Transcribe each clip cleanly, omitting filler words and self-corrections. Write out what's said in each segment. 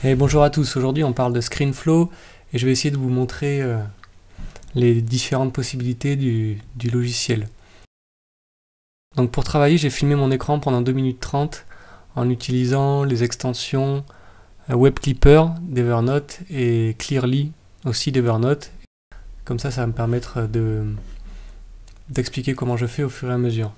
Et bonjour à tous, aujourd'hui on parle de ScreenFlow et je vais essayer de vous montrer les différentes possibilités du logiciel. Donc pour travailler, j'ai filmé mon écran pendant 2 minutes 30 en utilisant les extensions WebClipper d'Evernote et Clearly aussi d'Evernote. Comme ça va me permettre d'expliquer comment je fais au fur et à mesure.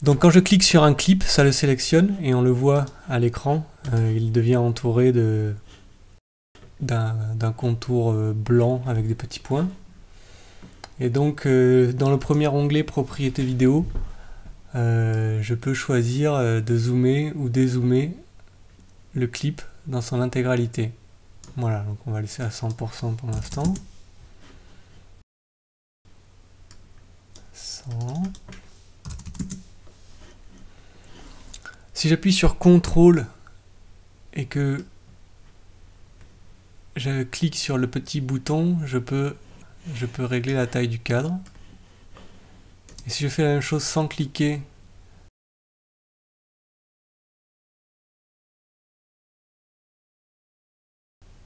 Donc quand je clique sur un clip, ça le sélectionne et on le voit à l'écran. Il devient entouré d'un contour blanc avec des petits points. Et donc dans le premier onglet propriétés vidéo, je peux choisir de zoomer ou dézoomer le clip dans son intégralité. Voilà, donc on va laisser à 100% pour l'instant. 100. Si j'appuie sur CTRL et que je clique sur le petit bouton, je peux régler la taille du cadre. Et si je fais la même chose sans cliquer,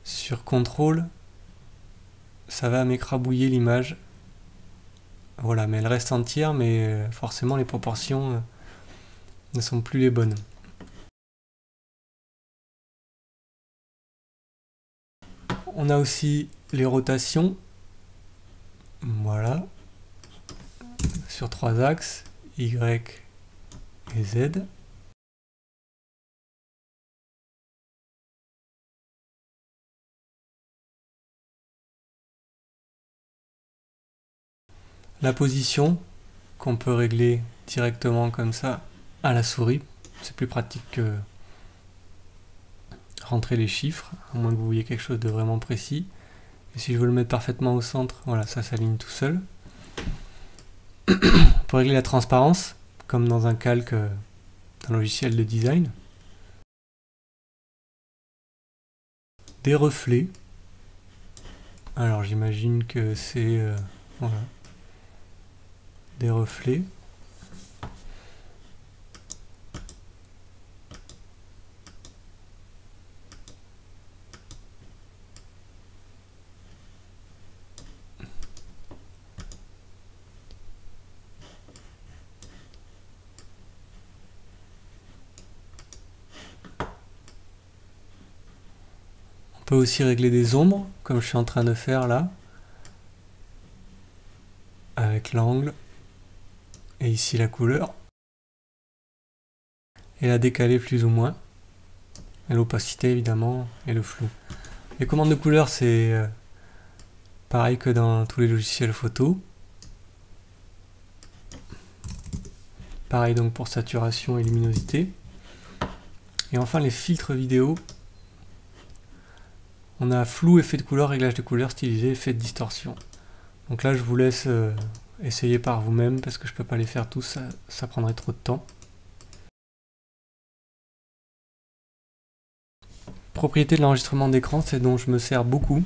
sur CTRL, ça va m'écrabouiller l'image. Voilà, mais elle reste entière, mais forcément les proportions ne sont plus les bonnes. On a aussi les rotations. Voilà. Sur 3 axes, Y et Z. La position, qu'on peut régler directement comme ça à la souris. C'est plus pratique que rentrer les chiffres, à moins que vous voyez quelque chose de vraiment précis. Et si je veux le mettre parfaitement au centre, voilà, ça s'aligne tout seul. On peut régler la transparence, comme dans un calque d'un logiciel de design. Des reflets. Alors j'imagine que c'est voilà, des reflets. On peut aussi régler des ombres, comme je suis en train de faire là, avec l'angle, et ici la couleur, et la décaler plus ou moins, et l'opacité évidemment, et le flou. Les commandes de couleur, c'est pareil que dans tous les logiciels photo. Pareil donc pour saturation et luminosité. Et enfin les filtres vidéo. On a flou, effet de couleur, réglage de couleur, stylisé, effet de distorsion. Donc là je vous laisse essayer par vous-même parce que je peux pas les faire tous, ça prendrait trop de temps. Propriété de l'enregistrement d'écran, c'est dont je me sers beaucoup.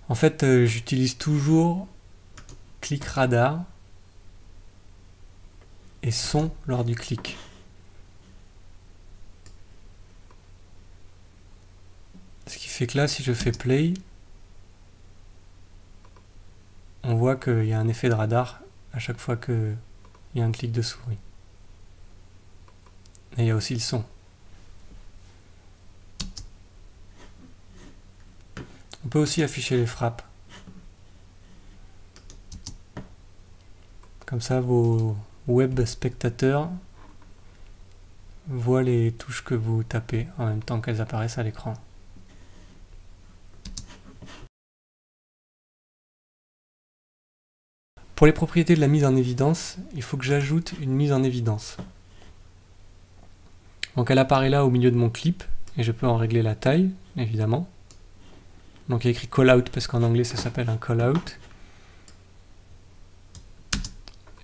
En fait j'utilise toujours clic radar et son lors du clic. Ce qui fait que là, si je fais play, on voit qu'il y a un effet de radar à chaque fois qu'il y a un clic de souris. Et il y a aussi le son. On peut aussi afficher les frappes. Comme ça, vos web spectateurs voient les touches que vous tapez en même temps qu'elles apparaissent à l'écran. Pour les propriétés de la mise en évidence, il faut que j'ajoute une mise en évidence. Donc elle apparaît là au milieu de mon clip, et je peux en régler la taille, évidemment. Donc il y a écrit callout parce qu'en anglais ça s'appelle un callout.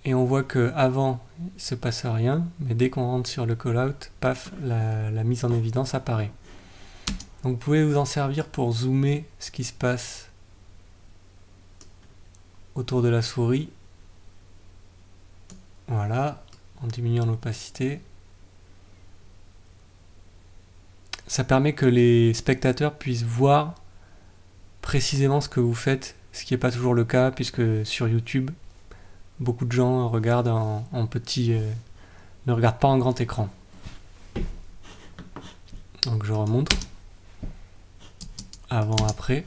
Et on voit qu'avant il ne se passe rien, mais dès qu'on rentre sur le callout, paf, la mise en évidence apparaît. Donc vous pouvez vous en servir pour zoomer ce qui se passe autour de la souris. Voilà, en diminuant l'opacité. Ça permet que les spectateurs puissent voir précisément ce que vous faites, ce qui n'est pas toujours le cas, puisque sur YouTube, beaucoup de gens regardent en petit, ne regardent pas en grand écran. Donc je remonte. Avant, après.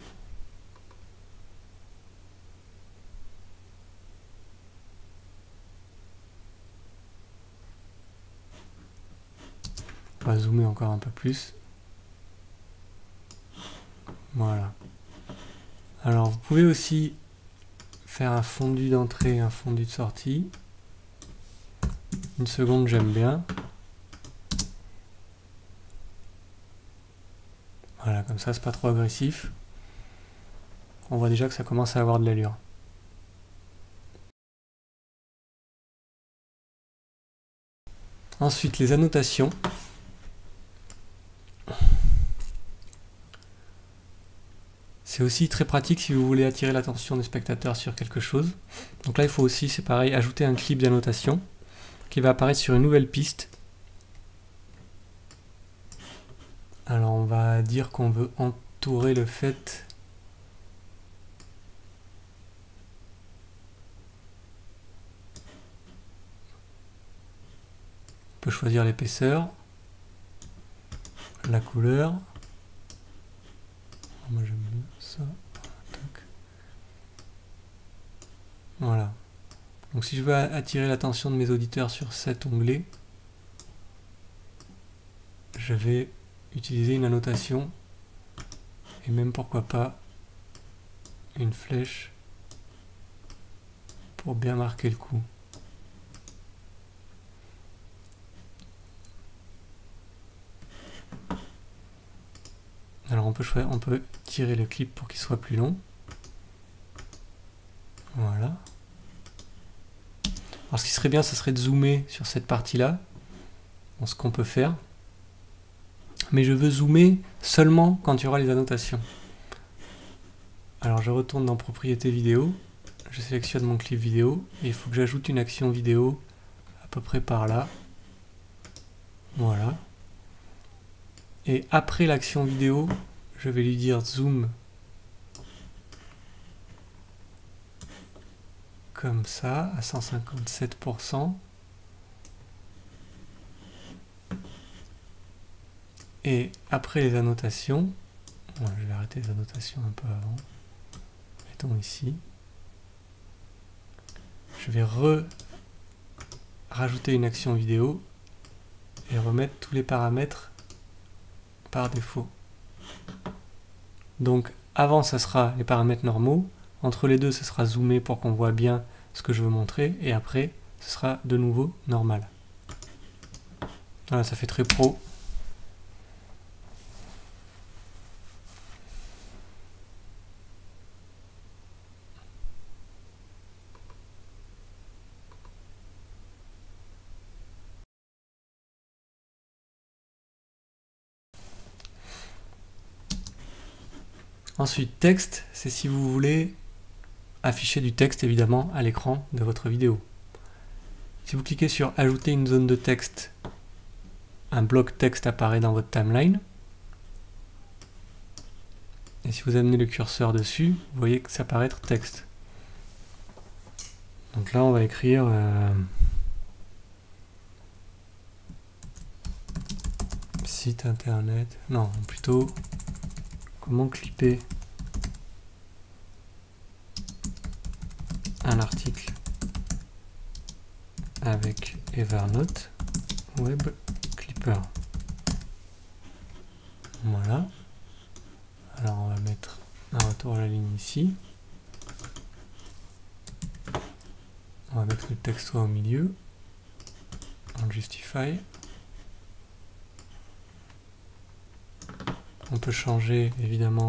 On va zoomer encore un peu plus. Voilà. Alors vous pouvez aussi faire un fondu d'entrée, un fondu de sortie. Une seconde, j'aime bien. Voilà, comme ça c'est pas trop agressif. On voit déjà que ça commence à avoir de l'allure. Ensuite, les annotations. C'est aussi très pratique si vous voulez attirer l'attention des spectateurs sur quelque chose. Donc là, il faut aussi, c'est pareil, ajouter un clip d'annotation qui va apparaître sur une nouvelle piste. Alors, on va dire qu'on veut entourer le fait on peut choisir l'épaisseur, la couleur. Moi j'aime bien ça. Tac. Voilà. Donc si je veux attirer l'attention de mes auditeurs sur cet onglet, je vais utiliser une annotation et même pourquoi pas une flèche pour bien marquer le coup. Alors on peut tirer le clip pour qu'il soit plus long. Voilà. Alors ce qui serait bien, ce serait de zoomer sur cette partie-là, dans ce qu'on peut faire. Mais je veux zoomer seulement quand il y aura les annotations. Alors je retourne dans Propriétés vidéo, je sélectionne mon clip vidéo, et il faut que j'ajoute une action vidéo à peu près par là. Voilà. Et après l'action vidéo, je vais lui dire zoom comme ça, à 157%. Et après les annotations, voilà, je vais arrêter les annotations un peu avant. Mettons ici. Je vais rajouter une action vidéo et remettre tous les paramètres par défaut. Donc avant ça sera les paramètres normaux, entre les deux ce sera zoomé pour qu'on voit bien ce que je veux montrer, et après ce sera de nouveau normal. Voilà, ça fait très pro. Ensuite, texte, c'est si vous voulez afficher du texte évidemment à l'écran de votre vidéo. Si vous cliquez sur ajouter une zone de texte, un bloc texte apparaît dans votre timeline. Et si vous amenez le curseur dessus, vous voyez que ça apparaît texte. Donc là on va écrire site internet, non plutôt comment clipper un article avec Evernote Web Clipper. Voilà. Alors on va mettre un retour à la ligne ici. On va mettre le texte soit au milieu. On justify. On peut changer évidemment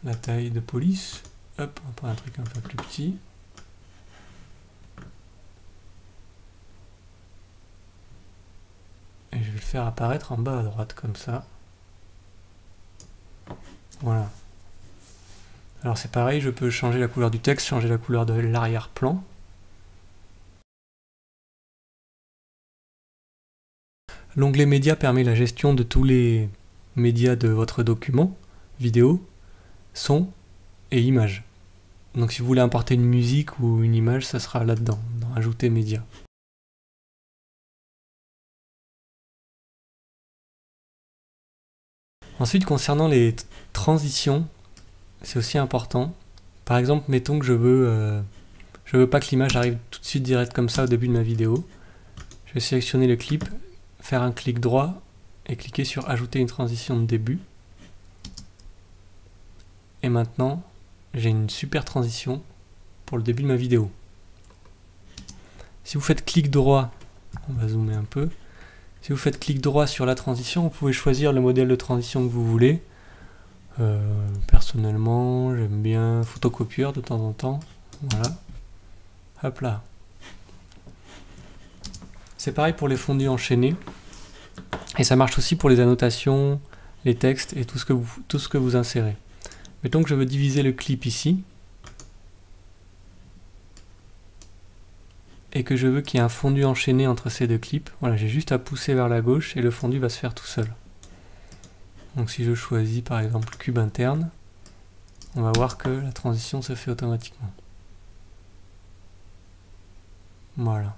la taille de police. Hop, on prend un truc un peu plus petit. Et je vais le faire apparaître en bas à droite comme ça. Voilà. Alors c'est pareil, je peux changer la couleur du texte, changer la couleur de l'arrière-plan. L'onglet médias permet la gestion de tous les médias de votre document, vidéo, son et images. Donc si vous voulez importer une musique ou une image, ça sera là-dedans, dans Ajouter médias. Ensuite, concernant les transitions, c'est aussi important. Par exemple, mettons que je veux pas que l'image arrive tout de suite direct comme ça au début de ma vidéo. Je vais sélectionner le clip, faire un clic droit et cliquer sur Ajouter une transition de début. Et maintenant, j'ai une super transition pour le début de ma vidéo. Si vous faites clic droit, on va zoomer un peu. Si vous faites clic droit sur la transition, vous pouvez choisir le modèle de transition que vous voulez. Personnellement, j'aime bien photocopieur de temps en temps. Voilà. Hop là. C'est pareil pour les fondus enchaînés. Et ça marche aussi pour les annotations, les textes et tout ce que vous insérez. Mettons que je veux diviser le clip ici. Et que je veux qu'il y ait un fondu enchaîné entre ces deux clips. Voilà, j'ai juste à pousser vers la gauche et le fondu va se faire tout seul. Donc si je choisis par exemple cube interne, on va voir que la transition se fait automatiquement. Voilà.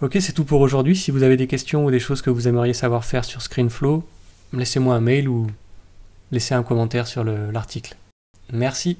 Ok, c'est tout pour aujourd'hui. Si vous avez des questions ou des choses que vous aimeriez savoir faire sur ScreenFlow, laissez-moi un mail ou laissez un commentaire sur l'article. Merci.